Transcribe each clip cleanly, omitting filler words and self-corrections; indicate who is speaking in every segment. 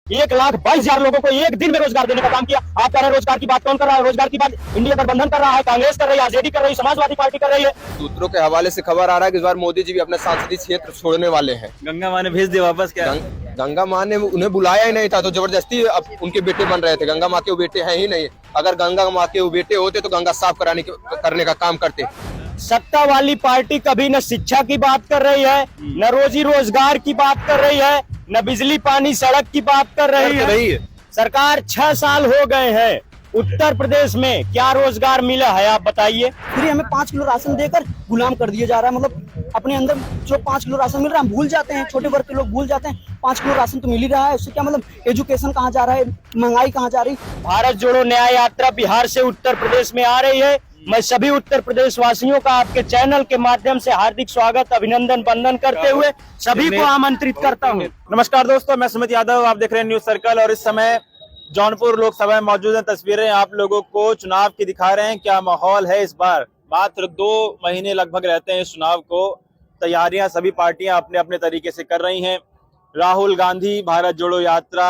Speaker 1: 1,22,000 लोगों को एक दिन में रोजगार देने का काम किया। आप कह रहे हैं रोजगार की बात कौन कर रहा है? रोजगार की बात इंडिया गठबंधन कर रहा है, कांग्रेस कर रही है, आरजेडी कर रही है, समाजवादी पार्टी कर रही है।
Speaker 2: सूत्रों के हवाले से खबर आ रहा है कि इस बार मोदी जी भी अपने संसदीय क्षेत्र छोड़ने वाले हैं।
Speaker 3: गंगा माँ ने भेज दिया वापस क्या?
Speaker 2: गंगा माँ ने उन्हें बुलाया ही नहीं था, तो जबरदस्ती अब उनके बेटे बन रहे थे। गंगा माँ के वो बेटे हैं ही नहीं। अगर गंगा माँ के वो बेटे होते तो गंगा साफ करने का काम करते।
Speaker 1: सत्ता वाली पार्टी कभी न शिक्षा की बात कर रही है, न रोजी रोजगार की बात कर रही है, न बिजली पानी सड़क की बात कर रही है। सरकार 6 साल हो गए हैं, उत्तर प्रदेश में क्या रोजगार मिला है आप बताइए?
Speaker 4: फिर हमें 5 किलो राशन देकर गुलाम कर दिया जा रहा है। मतलब अपने अंदर जो 5 किलो राशन मिल रहा है हम भूल जाते हैं, छोटे वर्ग के लोग भूल जाते हैं 5 किलो राशन तो मिल ही रहा है। उससे क्या मतलब एजुकेशन कहाँ जा रहा है, महंगाई कहाँ जा रही है?
Speaker 1: भारत जोड़ो न्याय यात्रा बिहार से उत्तर प्रदेश में आ रही है। मैं सभी उत्तर प्रदेश वासियों का आपके चैनल के माध्यम से हार्दिक स्वागत, अभिनंदन, वंदन करते हुए सभी को आमंत्रित करता हूँ।
Speaker 3: नमस्कार दोस्तों, मैं सुमित यादव, आप देख रहे हैं न्यूज सर्कल और इस समय जौनपुर लोकसभा में मौजूद हैं। तस्वीरें आप लोगों को चुनाव की दिखा रहे हैं। क्या माहौल है इस बार? मात्र 2 महीने लगभग रहते हैं इस चुनाव को। तैयारियां सभी पार्टियां अपने अपने तरीके से कर रही हैं। राहुल गांधी भारत जोड़ो यात्रा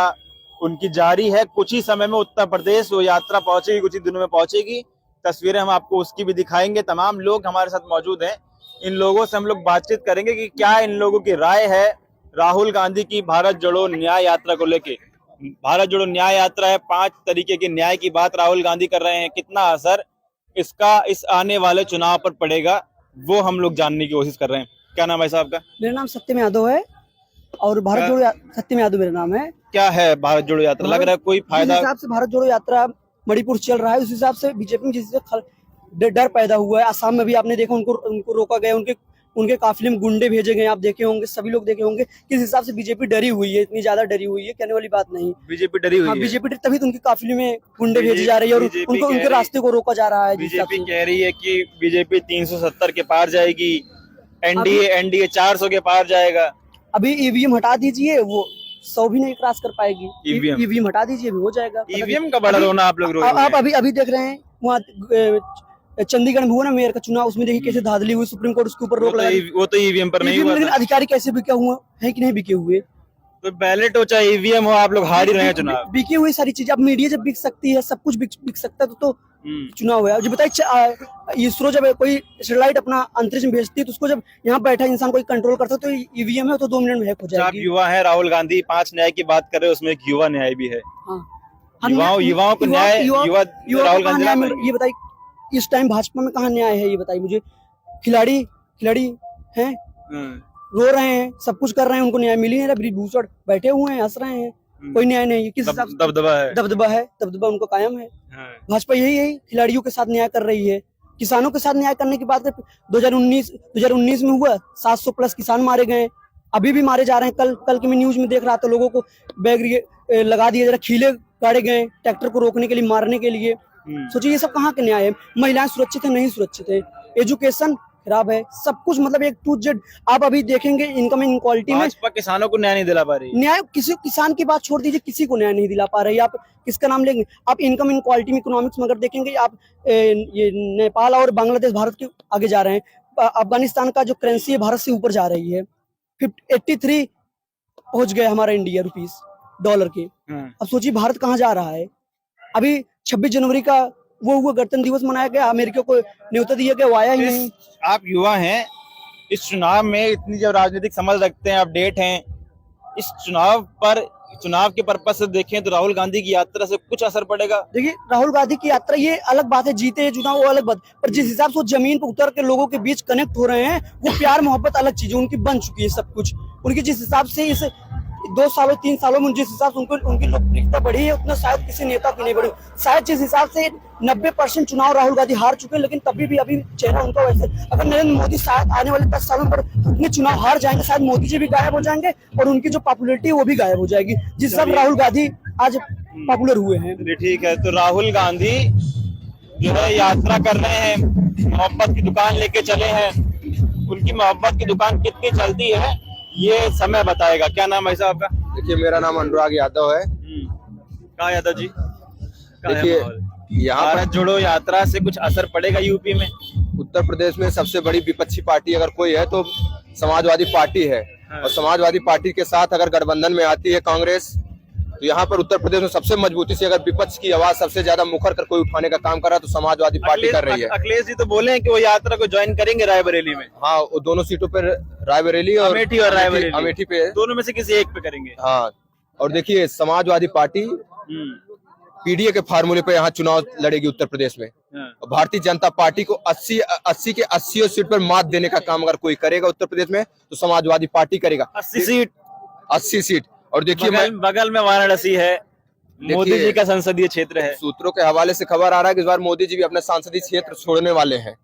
Speaker 3: उनकी जारी है। कुछ ही समय में उत्तर प्रदेश वो यात्रा पहुंचेगी, कुछ ही दिनों में पहुंचेगी। तस्वीरें हम आपको उसकी भी दिखाएंगे। तमाम लोग हमारे साथ मौजूद हैं। इन लोगों से हम लोग बातचीत करेंगे कि क्या इन लोगों की राय है राहुल गांधी की भारत जोड़ो न्याय यात्रा को लेके। भारत जोड़ो न्याय यात्रा है, 5 तरीके के न्याय की बात राहुल गांधी कर रहे हैं। कितना असर इसका इस आने वाले चुनाव पर पड़ेगा वो हम लोग जानने की कोशिश कर रहे हैं। क्या नाम है साहब का?
Speaker 4: मेरा नाम सत्यम यादव है और भारत जोड़ो सत्यम यादव मेरा नाम है।
Speaker 3: क्या है भारत जोड़ो यात्रा? लग रहा है कोई फायदा?
Speaker 4: जिस हिसाब से भारत जोड़ो यात्रा मणिपुर चल रहा है उस हिसाब से बीजेपी में जिससे डर पैदा हुआ है। असम में भी आपने देखा उनको रोका गया, उनके काफिले में गुंडे भेजे गए। आप देखे होंगे, सभी लोग देखे होंगे किस हिसाब से बीजेपी डरी हुई है। इतनी ज्यादा डरी हुई है, कहने वाली बात नहीं।
Speaker 3: बीजेपी डरी हुई है।
Speaker 4: बीजेपी तभी तो उनके काफिले में गुंडे भेजे जा रही है और उनको उनके रास्ते को रोका जा रहा है।
Speaker 3: बीजेपी कह रही है कि बीजेपी 370 के पार जाएगी, एनडीए 400 के पार जाएगा।
Speaker 4: अभी ईवीएम हटा दीजिए, वो 100 भी नहीं क्रॉस कर पाएगी। ईवीएम हटा दीजिए, भी हो जाएगा।
Speaker 3: ईवीएम का बड़ा रोना आप लोग
Speaker 4: आप अभी देख रहे हैं वहाँ चंडीगढ़ में हुआ ना मेयर का चुनाव, उसमें देखिए कैसे धांधली हुई, सुप्रीम कोर्ट उसके ऊपर रोक लगा।
Speaker 3: वो तो ईवीएम पर नहीं हुआ,
Speaker 4: लेकिन अधिकारी कैसे बिके हुए हैं कि नहीं बिके हुए?
Speaker 3: तो बैलेट हो चाहे ईवीएम हो, आप लोग हार ही रहे हैं चुनाव।
Speaker 4: बिकी हुई सारी चीजें। अब मीडिया जब बिक सकती है, सब कुछ बिक सकता है तो चुनाव है। जो बताइए इसरो जब कोई सैटेलाइट अपना अंतरिक्ष में भेजती है तो उसको जब यहाँ बैठा इंसान कोई कंट्रोल करता है तो ईवीएम है तो 2 मिनट में हैक हो जाएगी।
Speaker 3: आप युवा है, राहुल गांधी 5 न्याय की बात कर रहे हैं, उसमें एक युवा न्याय भी है। युवाओं को न्याय राहुल गांधी।
Speaker 4: ये बताइए इस टाइम भाजपा में कहाँ न्याय है? ये बताइए मुझे। खिलाड़ी हैं, रो रहे हैं, सब कुछ कर रहे हैं, उनको न्याय मिल ही नहीं रहा। ब्रिजभूषण बैठे हुए हैं, हंस रहे हैं, कोई न्याय नहीं है। किस हिसाब से दबदबा उनको कायम है। भाजपा यही खिलाड़ियों के साथ न्याय कर रही है। किसानों के साथ न्याय करने की बात 2019 में हुआ, 700 प्लस किसान मारे गए, अभी भी मारे जा रहे हैं। कल के मैं न्यूज में देख रहा था, लोगों को बैग लगा दिए, जरा खीले गाड़े गए ट्रैक्टर को रोकने के लिए, मारने के लिए। सोचिए ये सब कहाँ के न्याय है? महिलाएं सुरक्षित है, नहीं सुरक्षित है, एजुकेशन खराब है, सब कुछ मतलब एक टू जेड। आप अभी देखेंगे इनकम इनक्वालिटी में
Speaker 3: भाजपा किसानों को न्याय नहीं दिला पा रही।
Speaker 4: न्याय किसी किसान की बात छोड़ दीजिए, किसी को न्याय नहीं दिला पा रही। आप किसका नाम लेंगे? आप इनकम इनक्वालिटी में, इकोनॉमिक्स में अगर देखेंगे, आप ये नेपाल और बांग्लादेश भारत के आगे जा रहे हैं। अफगानिस्तान का जो करेंसी है भारत से ऊपर जा रही है। 83 पहुंच गए हमारा इंडिया रुपीस डॉलर के। अब सोचिए भारत कहाँ जा रहा है। अभी 26 जनवरी का वो हुआ, गणतंत्र दिवस मनाया गया, अमेरिका को न्योता दिया गया, वो आया ही नहीं।
Speaker 3: आप युवा हैं, इस चुनाव में इतनी जब राजनीतिक समझ रखते हैं, अपडेट हैं, इस चुनाव के पर्पज से देखें तो राहुल गांधी की यात्रा से कुछ असर पड़ेगा?
Speaker 4: देखिए राहुल गांधी की यात्रा ये अलग बात है, जीते हैं चुनाव वो अलग बात, पर जिस हिसाब से वो जमीन पर उतर के लोगों के बीच कनेक्ट हो रहे हैं, वो प्यार मोहब्बत अलग चीज है, उनकी बन चुकी है सब कुछ। उनकी जिस हिसाब से इस 2 सालों 3 सालों में जिस हिसाब से उनकी लोकप्रियता बढ़ी है, उतना शायद किसी नेता की नहीं बढ़ी। शायद जिस हिसाब से 90% चुनाव राहुल गांधी हार चुके हैं, लेकिन तभी भी अभी चेहरा उनका वैसे। अगर नरेंद्र मोदी शायद आने वाले 10 सालों पर उतने चुनाव हार जाएंगे, शायद मोदी जी भी गायब हो जाएंगे और उनकी जो पॉपुलैरिटी है वो भी गायब हो जाएगी, जिस हिसाब राहुल गांधी आज पॉपुलर हुए हैं।
Speaker 3: ठीक है, तो राहुल गांधी जो है यात्रा कर रहे हैं, मोहब्बत की दुकान लेके चले हैं। उनकी मोहब्बत की दुकान कितनी चलती है ये समय बताएगा। क्या नाम है साहब आपका?
Speaker 2: देखिए मेरा नाम अनुराग यादव है।
Speaker 3: कहाँ यादव जी?
Speaker 2: देखिए यहाँ
Speaker 3: भारत जोड़ो यात्रा से कुछ असर पड़ेगा यूपी में?
Speaker 2: उत्तर प्रदेश में सबसे बड़ी विपक्षी पार्टी अगर कोई है तो समाजवादी पार्टी है। और समाजवादी पार्टी के साथ अगर गठबंधन में आती है कांग्रेस तो यहाँ पर उत्तर प्रदेश में सबसे मजबूती से अगर विपक्ष की आवाज सबसे ज्यादा मुखर कर कोई उठाने का काम कर रहा है तो समाजवादी पार्टी कर रही है।
Speaker 3: अखिलेश जी तो बोले हैं कि वो यात्रा को ज्वाइन करेंगे रायबरेली में।
Speaker 2: हाँ, वो दोनों सीटों पर रायबरेली और
Speaker 3: अमेठी और रायबरेली,
Speaker 2: अमेठी पे,
Speaker 3: दोनों में से किसी एक पे करेंगे।
Speaker 2: हाँ, और देखिए समाजवादी पार्टी पीडीए के फार्मूले पे यहाँ चुनाव लड़ेगी उत्तर प्रदेश में। भारतीय जनता पार्टी को 80 के 80 सीट पर मात देने का काम अगर कोई करेगा उत्तर प्रदेश में तो समाजवादी पार्टी करेगा। 80 सीट। और देखिए
Speaker 3: बगल में वाराणसी है, मोदी जी का संसदीय क्षेत्र है।
Speaker 2: सूत्रों के हवाले से खबर आ रहा है कि इस बार मोदी जी भी अपना संसदीय क्षेत्र छोड़ने वाले हैं।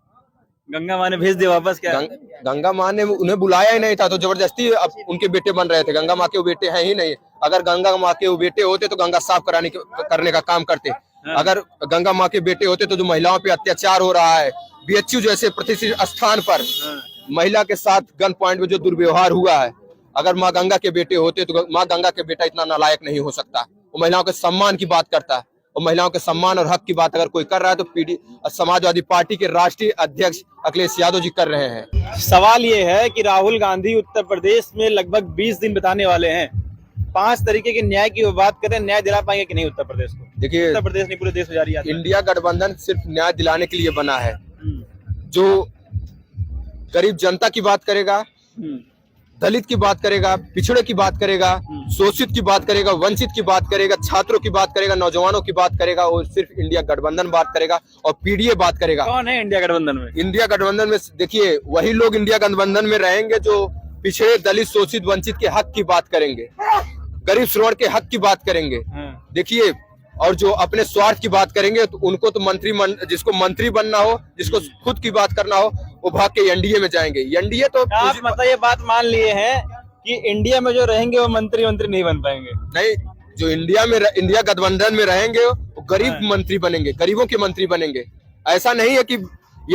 Speaker 3: गंगा माँ ने भेज दिया वापस क्या?
Speaker 2: गंगा माँ ने उन्हें बुलाया ही नहीं था तो जबरदस्ती अब उनके बेटे बन रहे थे। गंगा माँ के वो बेटे हैं ही नहीं। अगर गंगा माँ के वो बेटे होते तो गंगा साफ करने का काम करते। अगर गंगा माँ के बेटे होते तो जो महिलाओं पे अत्याचार हो रहा है, बीएचयू जैसे प्रतिष्ठित स्थान पर महिला के साथ गन पॉइंट में जो दुर्व्यवहार हुआ है, अगर माँ गंगा के बेटे होते तो माँ गंगा के बेटा इतना नालायक नहीं हो सकता। वो महिलाओं के सम्मान की बात करता है और महिलाओं के सम्मान और हक की बात अगर कोई कर रहा है तो समाजवादी पार्टी के राष्ट्रीय अध्यक्ष अखिलेश यादव जी कर रहे हैं।
Speaker 3: सवाल ये है कि राहुल गांधी उत्तर प्रदेश में लगभग 20 दिन बिताने वाले हैं। 5 तरीके के न्याय की वो बात करें, न्याय दिला पाएंगे कि नहीं उत्तर प्रदेश को? देखिए, उत्तर प्रदेश नहीं पूरे देश में जारी है।
Speaker 2: इंडिया गठबंधन सिर्फ न्याय दिलाने के लिए बना है। जो गरीब जनता की बात करेगा, दलित की बात करेगा, पिछड़े की बात करेगा, शोषित की बात करेगा, वंचित की बात करेगा, छात्रों की बात करेगा, नौजवानों की बात करेगा, और सिर्फ इंडिया गठबंधन बात करेगा और पीडीए बात करेगा।
Speaker 3: कौन है इंडिया गठबंधन में?
Speaker 2: इंडिया गठबंधन में देखिए वही लोग इंडिया गठबंधन में रहेंगे जो पिछड़े, दलित, शोषित, वंचित के हक की बात करेंगे, गरीब श्रवण के हक की बात करेंगे। देखिए, और जो अपने स्वार्थ की बात करेंगे तो उनको तो जिसको मंत्री बनना हो, जिसको खुद की बात करना हो, वो भाग के एनडीए में जाएंगे। एनडीए तो
Speaker 3: आप मतलब ये बात मान लिए हैं कि इंडिया में जो रहेंगे वो मंत्री नहीं बन पाएंगे?
Speaker 2: नहीं, जो इंडिया गठबंधन में रहेंगे वो गरीब मंत्री बनेंगे, गरीबों के मंत्री बनेंगे। ऐसा नहीं है कि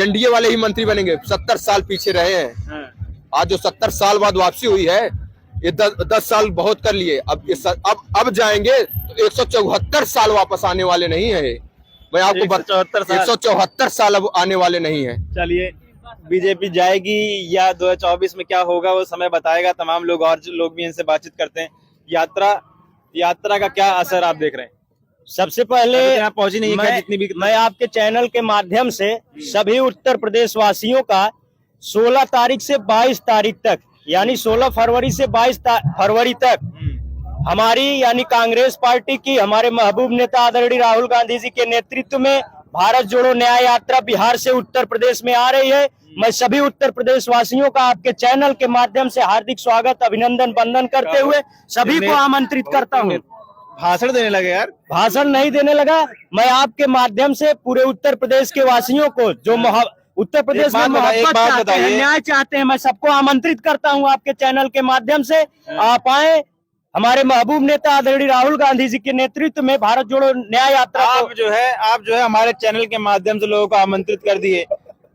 Speaker 2: एनडीए वाले ही मंत्री बनेंगे। 70 साल पीछे रहे हैं, आज जो 70 साल बाद वापसी हुई है, ये 10 साल बहुत कर लिए। अब जाएंगे तो 174 साल वापस आने वाले नहीं है। मैं आपको 174 साल अब आने वाले नहीं है।
Speaker 3: चलिए, बीजेपी जाएगी या 2024 में क्या होगा वो समय बताएगा। तमाम लोग और लोग भी इनसे बातचीत करते हैं। यात्रा का क्या असर आप देख रहे हैं?
Speaker 1: सबसे पहले
Speaker 3: यहाँ पहुंची नहीं है जितनी भी।
Speaker 1: मैं आपके चैनल के माध्यम से सभी उत्तर प्रदेश वासियों का 16 तारीख से 22 तारीख तक, यानी 16 फरवरी से 22 फरवरी तक हमारी यानी कांग्रेस पार्टी की, हमारे महबूब नेता आदरणीय राहुल गांधी जी के नेतृत्व में भारत जोड़ो न्याय यात्रा बिहार से उत्तर प्रदेश में आ रही है। मैं सभी उत्तर प्रदेश वासियों का आपके चैनल के माध्यम से हार्दिक स्वागत, अभिनंदन, वंदन करते हुए सभी को आमंत्रित करता हूँ।
Speaker 3: भाषण देने लगे यार?
Speaker 1: भाषण नहीं देने लगा, मैं आपके माध्यम से पूरे उत्तर प्रदेश के वासियों को जो उत्तर प्रदेश में मोहब्बत चाहते हैं, न्याय चाहते हैं, मैं सबको आमंत्रित करता हूं आपके चैनल के माध्यम से। आप आए, हमारे महबूब नेता आदरणीय राहुल गांधी जी के नेतृत्व में भारत जोड़ो न्याय यात्रा
Speaker 3: आप जो है हमारे चैनल के माध्यम से लोगों को आमंत्रित कर दिए।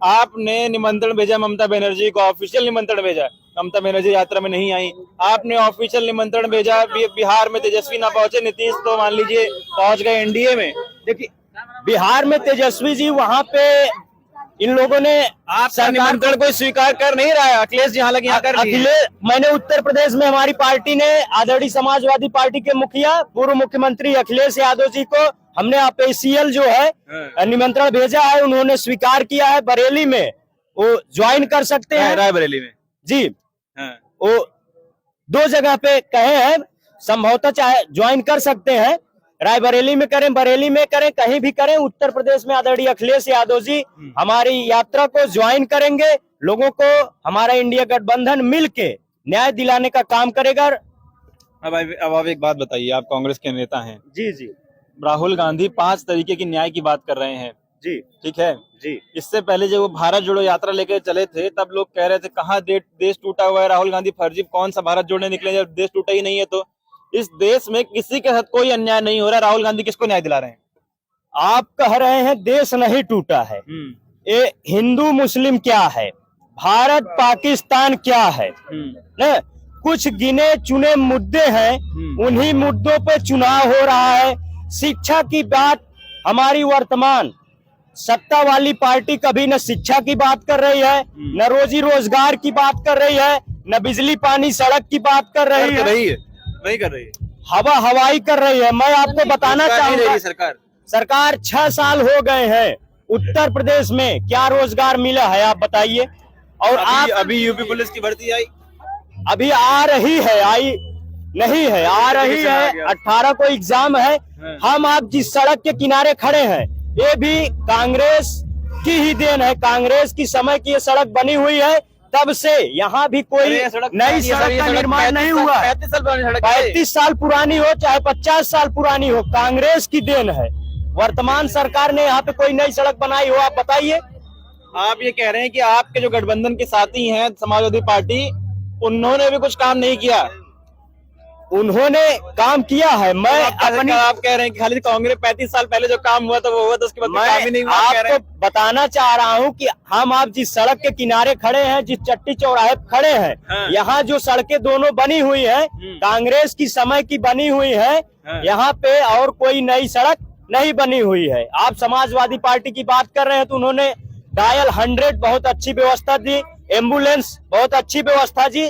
Speaker 3: आपने निमंत्रण भेजा, ममता बनर्जी को ऑफिशियल निमंत्रण भेजा। ममता बनर्जी यात्रा में नहीं आई, आपने ऑफिशियल निमंत्रण भेजा। बिहार में तेजस्वी ना पहुंचे, नीतीश तो मान लीजिए पहुंच गए एनडीए में।
Speaker 1: देखिए, बिहार में तेजस्वी जी वहां पे इन लोगों ने
Speaker 3: आपका निमंत्रण कोई स्वीकार कर नहीं रहा है। अखिलेश जी हालांकि यहाँ कर
Speaker 1: अखिलेश, मैंने उत्तर प्रदेश में हमारी पार्टी ने आदरणीय समाजवादी पार्टी के मुखिया पूर्व मुख्यमंत्री अखिलेश यादव जी को हमने ऑफिशियल जो है निमंत्रण भेजा है, उन्होंने स्वीकार किया है। बरेली में वो ज्वाइन कर सकते हैं,
Speaker 3: रायबरेली में
Speaker 1: जी, वो 2 जगह पे कहे हैं, संभवतः चाहे ज्वाइन कर सकते हैं। रायबरेली में करें, बरेली में करें, कहीं भी करें, उत्तर प्रदेश में आदरणीय अखिलेश यादव जी हमारी यात्रा को ज्वाइन करेंगे। लोगों को हमारा इंडिया गठबंधन मिलके न्याय दिलाने का काम करेगा।
Speaker 3: अब आप एक बात बताइए, आप कांग्रेस के नेता हैं।
Speaker 1: जी जी।
Speaker 3: राहुल गांधी 5 तरीके की न्याय की बात कर रहे हैं
Speaker 1: जी,
Speaker 3: ठीक है
Speaker 1: जी।
Speaker 3: इससे पहले जब वो भारत जोड़ो यात्रा लेकर चले थे तब लोग कह रहे थे कहाँ देश टूटा हुआ है, राहुल गांधी फर्जी, कौन सा भारत जोड़ने निकले जब देश टूटा ही नहीं है। तो इस देश में किसी के साथ कोई अन्याय नहीं हो रहा, राहुल गांधी किसको न्याय दिला रहे हैं?
Speaker 1: आप कह रहे हैं देश नहीं टूटा है, ये हिंदू मुस्लिम क्या है, भारत पाकिस्तान क्या है, न कुछ गिने चुने मुद्दे हैं, उन्हीं मुद्दों पे चुनाव हो रहा है। शिक्षा की बात हमारी वर्तमान सत्ता वाली पार्टी कभी न शिक्षा की बात कर रही है, न रोजी रोजगार की बात कर रही है, न बिजली पानी सड़क की बात कर रही है।
Speaker 3: नहीं कर रही है।
Speaker 1: हवा हवाई कर रही है। मैं आपको बताना चाहूंगा, सरकार 6 साल हो गए हैं, उत्तर प्रदेश में क्या रोजगार मिला है आप बताइए। और
Speaker 3: अभी यूपी पुलिस की भर्ती आई,
Speaker 1: अभी आ रही है, आई नहीं है, आ रही है। 18 को एग्जाम है। हम आप जिस सड़क के किनारे खड़े हैं, ये भी कांग्रेस की ही देन है। कांग्रेस की समय की ये सड़क बनी हुई है, तब से यहाँ भी कोई नई सड़क का निर्माण नहीं हुआ। 35 साल पुरानी हो चाहे 50 साल पुरानी हो, कांग्रेस की देन है। वर्तमान सरकार ने यहाँ पे कोई नई सड़क बनाई हो आप बताइए।
Speaker 3: आप ये कह रहे हैं कि आपके जो गठबंधन के साथी हैं समाजवादी पार्टी, उन्होंने भी कुछ काम नहीं किया?
Speaker 1: उन्होंने काम किया है। मैं अपनी
Speaker 3: आप कह रहे हैं कि खाली कांग्रेस 35 साल पहले जो काम हुआ था वो हुआ था, उसके बाद काम ही नहीं हुआ।
Speaker 1: आपको बताना चाह रहा हूँ कि हम आप जिस सड़क के किनारे खड़े हैं, जिस चट्टी चौराहे खड़े हैं, यहाँ जो सड़कें दोनों बनी हुई है, कांग्रेस की समय की बनी हुई है। यहाँ पे और कोई नई सड़क नहीं बनी हुई है। आप समाजवादी पार्टी की बात कर रहे हैं तो उन्होंने डायल 100 बहुत अच्छी व्यवस्था दी, एम्बुलेंस बहुत अच्छी व्यवस्था दी।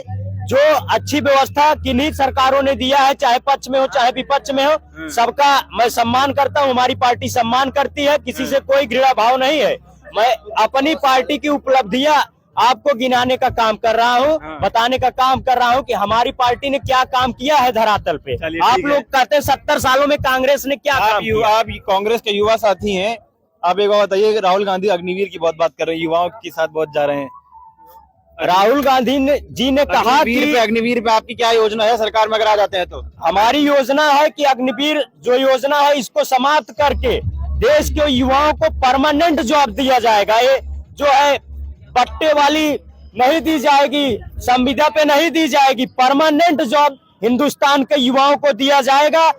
Speaker 1: जो अच्छी व्यवस्था किन्हीं सरकारों ने दिया है, चाहे पक्ष में हो चाहे विपक्ष में हो, सबका मैं सम्मान करता हूँ। हमारी पार्टी सम्मान करती है, किसी से कोई घृणा भाव नहीं है। मैं अपनी पार्टी की उपलब्धियां आपको गिनाने का काम कर रहा हूँ, बताने का काम कर रहा हूँ कि हमारी पार्टी ने क्या काम किया है धरातल पे। आप लोग कहते हैं 70 सालों में कांग्रेस ने क्या काम किया।
Speaker 3: आप कांग्रेस के युवा साथी हैं, आप एक बात बताइए, राहुल गांधी अग्निवीर की बहुत बात कर रहे हैं, युवाओं के साथ बहुत जा रहे हैं।
Speaker 1: राहुल गांधी जी ने कहा कि
Speaker 3: अग्निवीर पे आपकी क्या योजना है सरकार में अगर आ जाते हैं तो?
Speaker 1: हमारी योजना है कि अग्निवीर जो योजना है इसको समाप्त करके देश के युवाओं को परमानेंट जॉब दिया जाएगा। ये जो है पट्टे वाली नहीं दी जाएगी, संविदा पे नहीं दी जाएगी, परमानेंट जॉब हिंदुस्तान के युवाओं को दिया जाएगा।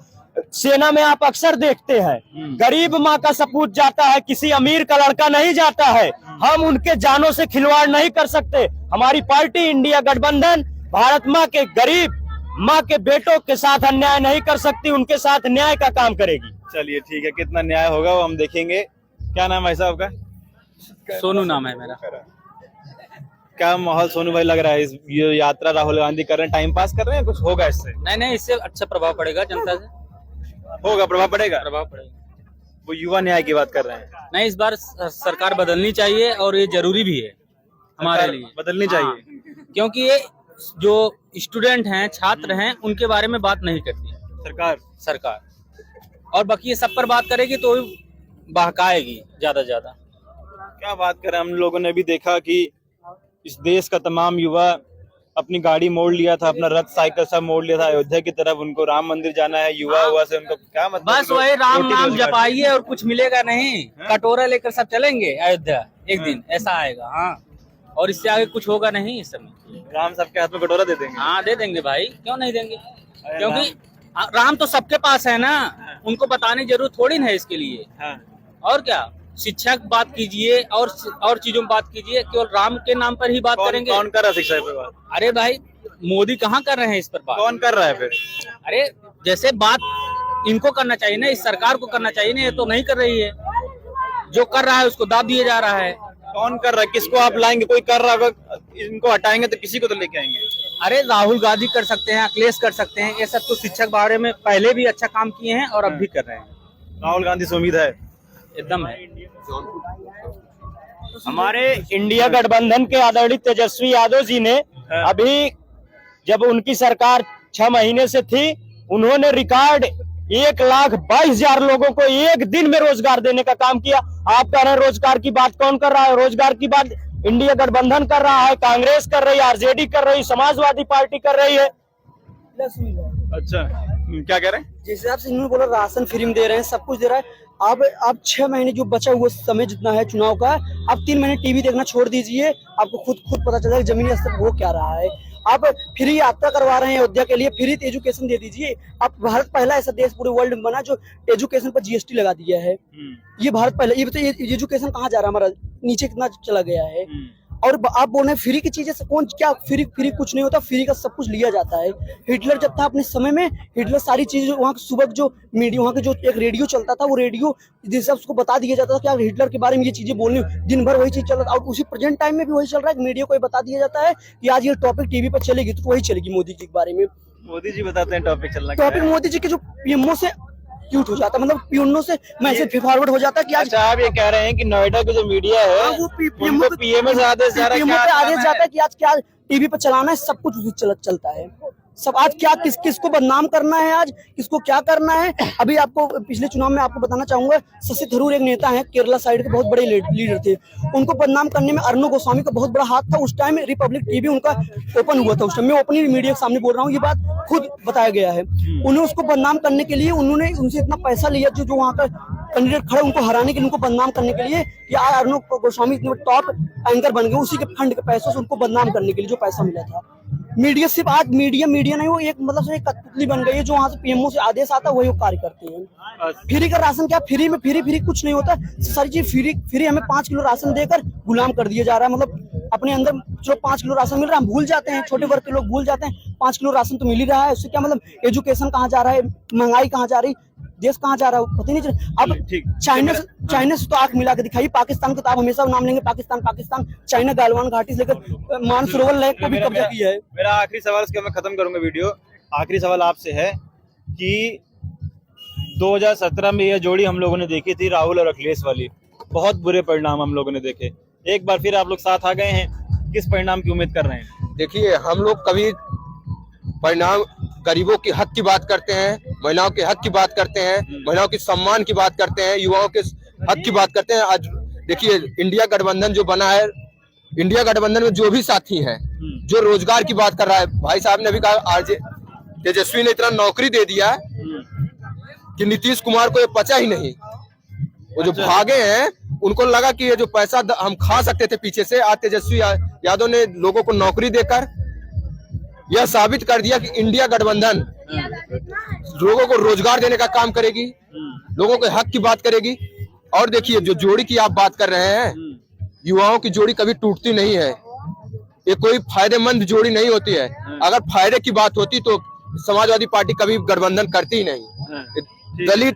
Speaker 1: सेना में आप अक्सर देखते हैं गरीब माँ का सपूत जाता है, किसी अमीर का लड़का नहीं जाता है। हम उनके जानों से खिलवाड़ नहीं कर सकते। हमारी पार्टी इंडिया गठबंधन भारत माँ के गरीब माँ के बेटों के साथ अन्याय नहीं कर सकती, उनके साथ न्याय का काम करेगी।
Speaker 3: चलिए ठीक है, कितना न्याय होगा वो हम देखेंगे। क्या नाम है साहब का?
Speaker 5: सोनू नाम है मेरा।
Speaker 3: क्या माहौल सोनू भाई लग रहा है, इस ये यात्रा राहुल गांधी कर रहे हैं, टाइम पास कर रहे हैं, कुछ होगा इससे?
Speaker 5: नहीं, इससे अच्छा प्रभाव पड़ेगा जनता से।
Speaker 3: होगा, प्रभाव पड़ेगा।
Speaker 5: वो
Speaker 3: युवा न्याय की बात कर रहे हैं।
Speaker 5: नहीं, इस बार सरकार बदलनी चाहिए और ये जरूरी भी है हमारे लिए,
Speaker 3: बदलनी चाहिए।
Speaker 5: क्योंकि ये जो स्टूडेंट हैं, छात्र हैं, उनके बारे में बात नहीं करती सरकार। और बाकी ये सब पर बात करेगी तो बहकाएगी ज्यादा से ज्यादा।
Speaker 3: क्या बात करें, हम लोगों ने भी देखा कि इस देश का तमाम युवा अपनी गाड़ी मोड़ लिया था, अपना रथ साइकिल सब मोड़ लिया था अयोध्या की तरफ। उनको राम मंदिर जाना है, युवा हुआ से उनको क्या मतलब?
Speaker 5: बस वही राम नाम जपाइए और कुछ मिलेगा नहीं। कटोरा लेकर सब चलेंगे अयोध्या, एक दिन ऐसा आएगा। हाँ, और इससे आगे कुछ होगा नहीं इस समय।
Speaker 3: राम सबके हाथ में कटोरा दे देंगे?
Speaker 5: हाँ, दे देंगे भाई, क्यों नहीं देंगे? क्योंकि राम तो सबके पास है ना, उनको बताने की जरूरत थोड़ी ना है इसके लिए। और क्या, शिक्षा की बात कीजिए और चीजों में बात कीजिए, केवल राम के नाम पर ही बात करेंगे।
Speaker 3: कौन कर रहा है शिक्षा पे बात?
Speaker 5: अरे भाई, मोदी कहाँ कर रहे हैं इस पर बात?
Speaker 3: कौन कर रहा है फिर?
Speaker 5: अरे जैसे बात इनको करना चाहिए ना, इस सरकार को करना चाहिए ना, ये तो नहीं कर रही है। जो कर रहा है उसको दाब दिया जा रहा है।
Speaker 3: कौन कर रहा है? किसको आप लाएंगे? कोई कर रहा होगा, इनको हटाएंगे तो किसी को तो लेके आएंगे।
Speaker 5: अरे राहुल गांधी कर सकते हैं, अखिलेश कर सकते हैं, ये सब तो शिक्षा के बारे में पहले भी अच्छा काम किए हैं और अब भी कर रहे हैं।
Speaker 3: राहुल गांधी से उम्मीद है?
Speaker 5: एकदम है।
Speaker 1: हमारे इंडिया गठबंधन के आदरणीय तेजस्वी यादव जी ने अभी जब उनकी सरकार 6 महीने से थी, उन्होंने रिकॉर्ड 1,22,000 लोगों को एक दिन में रोजगार देने का काम किया। आप कह रहे हैं रोजगार की बात कौन कर रहा है? रोजगार की बात इंडिया गठबंधन कर रहा है, कांग्रेस कर रही है, आरजेडी कर रही है, समाजवादी पार्टी कर रही है।
Speaker 3: अच्छा, क्या कह रहे हैं?
Speaker 4: जैसे आपसे इन्होंने बोला राशन फ्री में दे रहे हैं, सब कुछ दे रहा है। आप 6 महीने जो बचा हुआ समय जितना है चुनाव का, आप 3 महीने टीवी देखना छोड़ दीजिए, आपको खुद पता चल जाएगा जमीनी स्तर हो क्या रहा है। आप फ्री यात्रा करवा रहे हैं अयोध्या के लिए, फ्री एजुकेशन दे दीजिए। आप भारत पहला ऐसा देश पूरे वर्ल्ड में बना जो एजुकेशन पर जीएसटी लगा दिया है। ये भारत पहला। ये बताइए एजुकेशन कहाँ जा रहा है हमारा, नीचे कितना चला गया है। और आप बोल रहे हैं फ्री की चीजें कौन क्या फ्री कुछ नहीं होता, फ्री का सब कुछ लिया जाता है। हिटलर जब था अपने समय में, हिटलर सारी चीजें वहाँ सुबह जो मीडिया, वहाँ के जो एक रेडियो चलता था, वो रेडियो जैसे उसको बता दिया जाता था कि आप हिटलर के बारे में ये चीजें बोलनी, दिन भर वही चीज चल रहा था। और उसी प्रेजेंट टाइम में भी वही चल रहा है, मीडिया को ये बता दिया जाता है कि आज ये टॉपिक टीवी पर चलेगी तो वही चलेगी मोदी जी के बारे में।
Speaker 3: मोदी जी बताते हैं टॉपिक चलना
Speaker 4: टॉपिक मोदी जी के जो पीएमओ से क्यूट हो जाता है, मतलब पीएमओ से मैसेज फॉरवर्ड हो जाता है कि आज
Speaker 3: अच्छा आप ये कह रहे हैं कि नोएडा की जो मीडिया है
Speaker 4: वो
Speaker 3: उनको पीएमओ से आदेश जा रहा है,
Speaker 4: पीएमओ
Speaker 3: क्या
Speaker 4: पे
Speaker 3: करना
Speaker 4: आदेश जाता है कि आज क्या टीवी पे चलाना है, सब कुछ उसी चलता है। सब आज क्या किसको बदनाम करना है, आज किसको क्या करना है। अभी आपको पिछले चुनाव में आपको बताना चाहूंगा, शशि थरूर एक नेता है, केरला साइड के बहुत बड़े लीडर थे, उनको बदनाम करने में अर्णव गोस्वामी का बहुत बड़ा हाथ था। उस टाइम रिपब्लिक टीवी उनका ओपन हुआ था, उस टाइम मैं ओपन मीडिया के सामने बोल रहा हूँ, ये बात खुद बताया गया है। उन्हें उसको बदनाम करने के लिए उन्होंने उनसे इतना पैसा लिया, जो वहाँ का कैंडिडेट खड़े उनको हराने के लिए, उनको बदनाम करने के लिए कि आज अर्णव गोस्वामी इतने टॉप एंकर बन गए, उसी के फंड के पैसों से उनको बदनाम करने के लिए जो पैसा मिला था। मीडिया सिर्फ आज मीडिया नहीं, वो एक मतलब से एक कठपुतली बन गई है, जो वहाँ से पीएमओ से आदेश आता है वही वो कार्य करते हैं। फ्री का राशन क्या, फ्री में फ्री कुछ नहीं होता, सारी चीज फ्री हमें 5 किलो राशन देकर गुलाम कर दिया जा रहा है। मतलब अपने अंदर चलो 5 किलो राशन मिल रहा है, हम भूल जाते हैं, छोटे वर्ग के लोग भूल जाते हैं 5 किलो राशन तो मिल ही रहा है, उससे क्या मतलब एजुकेशन कहाँ जा रहा है, महंगाई कहाँ जा रही, देश कहाँ जा रहा है पता ही नहीं चल। अब चाइना से तो आंख मिला के दिखाइए, पाकिस्तान को तो आप हमेशा नाम लेंगे, पाकिस्तान चाइना गालवान घाटी से लेकर मानसरोवर लेक को भी कब्जा किया है।
Speaker 3: मेरा आखिरी सवाल, इसके मैं खत्म करूंगा वीडियो। आखिरी सवाल आपसे है कि 2017 में यह जोड़ी हम लोगों ने देखी थी, राहुल और अखिलेश वाली, बहुत बुरे परिणाम हम लोगों ने देखे। एक बार फिर आप लोग साथ आ गए हैं, किस परिणाम की उम्मीद कर रहे हैं?
Speaker 2: देखिए, हम लोग कभी परिणाम गरीबों के हक की बात करते हैं, महिलाओं के हक की बात करते हैं, महिलाओं के सम्मान की बात करते हैं, युवाओं के हक की बात करते हैं। आज देखिए इंडिया गठबंधन जो बना है, इंडिया गठबंधन में जो भी साथी हैं, जो रोजगार की बात कर रहा है, भाई साहब ने अभी कहा तेजस्वी ने इतना नौकरी दे दिया कि नीतीश कुमार को ये पचा ही नहीं। वो जो भागे हैं उनको लगा कि ये जो पैसा हम खा सकते थे पीछे से, आज तेजस्वी यादव ने लोगों को नौकरी देकर यह साबित कर दिया कि इंडिया गठबंधन लोगों को रोजगार देने का काम करेगी, लोगों के हक की बात करेगी। और देखिए जो जोड़ी की आप बात कर रहे हैं, युवाओं की जोड़ी कभी टूटती नहीं है, ये कोई फायदेमंद जोड़ी नहीं होती है। अगर फायदे की बात होती तो समाजवादी पार्टी कभी गठबंधन करती ही नहीं। दलित,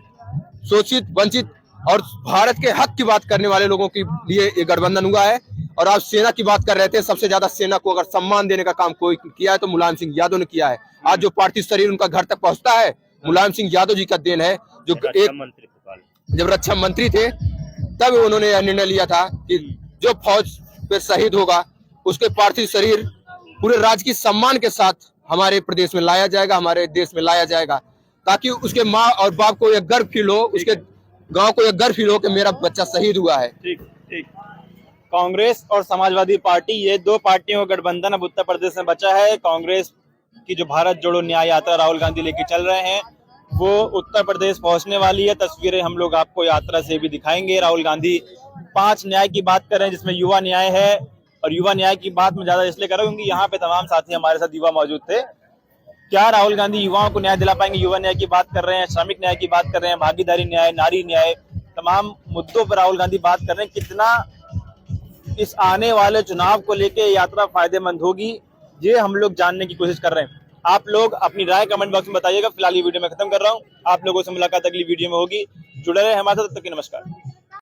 Speaker 2: शोषित, वंचित और भारत के हक की बात करने वाले लोगों के लिए ये गठबंधन हुआ है। और आप सेना की बात कर रहे थे, सबसे ज्यादा सेना को अगर सम्मान देने का काम कोई किया है तो मुलायम सिंह यादव ने किया है। आज जो पार्थिव शरीर उनका घर तक पहुंचता है, मुलायम सिंह यादव जी का देन है, जो एक जब रक्षा मंत्री थे तब उन्होंने यह निर्णय लिया था कि जो फौज पे शहीद होगा उसके पार्थिव शरीर पूरे राज्य की सम्मान के साथ हमारे प्रदेश में लाया जाएगा, हमारे देश में लाया जाएगा, ताकि उसके माँ और बाप को यह गर्व फील हो, उसके गांव को यह गर्व फील हो कि मेरा बच्चा शहीद हुआ है।
Speaker 3: ठीक। कांग्रेस और समाजवादी पार्टी, ये दो पार्टियों का गठबंधन अब उत्तर प्रदेश में बचा है। कांग्रेस की जो भारत जोड़ो न्याय यात्रा राहुल गांधी लेके चल रहे हैं वो उत्तर प्रदेश पहुंचने वाली है। तस्वीरें हम लोग आपको यात्रा से भी दिखाएंगे। राहुल गांधी 5 न्याय की बात कर रहे हैं, जिसमें युवा न्याय है। और युवा न्याय की बात मैं ज्यादा इसलिए कर रहा हूँ क्योंकि यहाँ पे तमाम साथी हमारे साथ युवा मौजूद थे। क्या राहुल गांधी युवाओं को न्याय दिला पाएंगे? युवा न्याय की बात कर रहे हैं, श्रमिक न्याय की बात कर रहे हैं, भागीदारी न्याय, नारी न्याय, तमाम मुद्दों पर राहुल गांधी बात कर रहे हैं। कितना इस आने वाले चुनाव को लेके यात्रा फायदेमंद होगी, ये हम लोग जानने की कोशिश कर रहे हैं। आप लोग अपनी राय कमेंट बॉक्स में बताइएगा। फिलहाल ये वीडियो मैं खत्म कर रहा हूँ, आप लोगों से मुलाकात अगली वीडियो में होगी। जुड़े रहे हमारे साथ, तब तक के नमस्कार।